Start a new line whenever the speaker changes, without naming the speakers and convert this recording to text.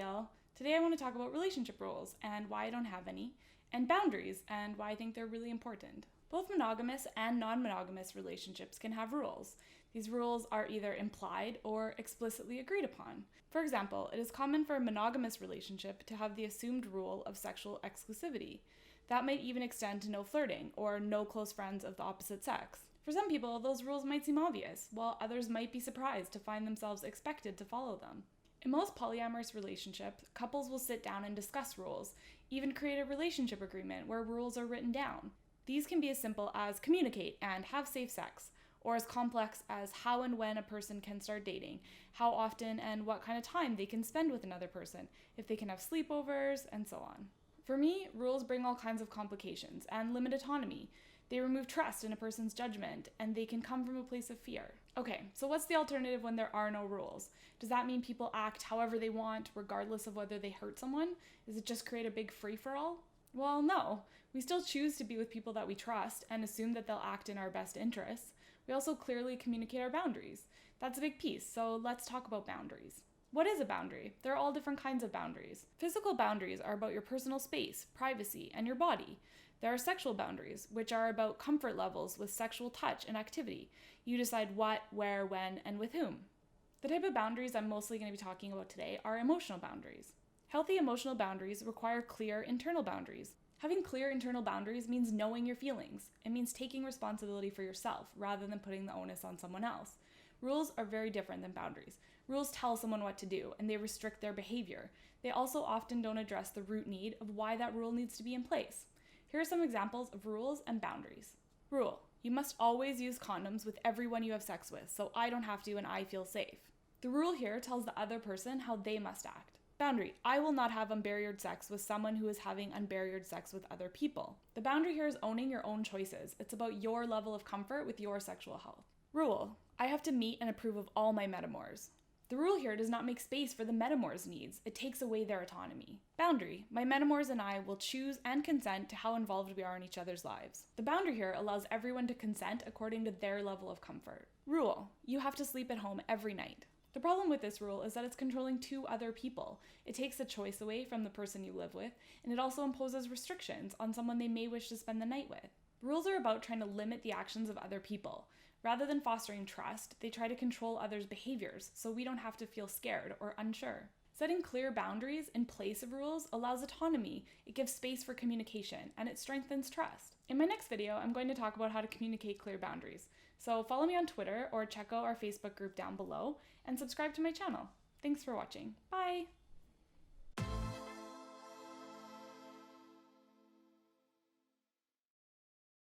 Dale. Today I want to talk about relationship rules and why I don't have any, and boundaries and why I think they're really important. Both monogamous and non-monogamous relationships can have rules. These rules are either implied or explicitly agreed upon. For example, it is common for a monogamous relationship to have the assumed rule of sexual exclusivity. That might even extend to no flirting or no close friends of the opposite sex. For some people, those rules might seem obvious, while others might be surprised to find themselves expected to follow them. In most polyamorous relationships, couples will sit down and discuss rules, even create a relationship agreement where rules are written down. These can be as simple as communicate and have safe sex, or as complex as how and when a person can start dating, how often and what kind of time they can spend with another person, if they can have sleepovers, and so on. For me, rules bring all kinds of complications and limit autonomy. They remove trust in a person's judgment, and they can come from a place of fear. Okay, so what's the alternative when there are no rules? Does that mean people act however they want, regardless of whether they hurt someone? Does it just create a big free-for-all? Well, no. We still choose to be with people that we trust and assume that they'll act in our best interests. We also clearly communicate our boundaries. That's a big piece, so let's talk about boundaries. What is a boundary? There are all different kinds of boundaries. Physical boundaries are about your personal space, privacy, and your body. There are sexual boundaries, which are about comfort levels with sexual touch and activity. You decide what, where, when, and with whom. The type of boundaries I'm mostly going to be talking about today are emotional boundaries. Healthy emotional boundaries require clear internal boundaries. Having clear internal boundaries means knowing your feelings. It means taking responsibility for yourself rather than putting the onus on someone else. Rules are very different than boundaries. Rules tell someone what to do, and they restrict their behavior. They also often don't address the root need of why that rule needs to be in place. Here are some examples of rules and boundaries. Rule: you must always use condoms with everyone you have sex with, so I don't have to and I feel safe. The rule here tells the other person how they must act. Boundary: I will not have unbarriered sex with someone who is having unbarriered sex with other people. The boundary here is owning your own choices. It's about your level of comfort with your sexual health. Rule: I have to meet and approve of all my metamors. The rule here does not make space for the metamors' needs. It takes away their autonomy. Boundary: my metamors and I will choose and consent to how involved we are in each other's lives. The boundary here allows everyone to consent according to their level of comfort. Rule: you have to sleep at home every night. The problem with this rule is that it's controlling two other people. It takes the choice away from the person you live with, and it also imposes restrictions on someone they may wish to spend the night with. Rules are about trying to limit the actions of other people. Rather than fostering trust, they try to control others' behaviors so we don't have to feel scared or unsure. Setting clear boundaries in place of rules allows autonomy, it gives space for communication, and it strengthens trust. In my next video, I'm going to talk about how to communicate clear boundaries. So follow me on Twitter or check out our Facebook group down below and subscribe to my channel. Thanks for watching. Bye!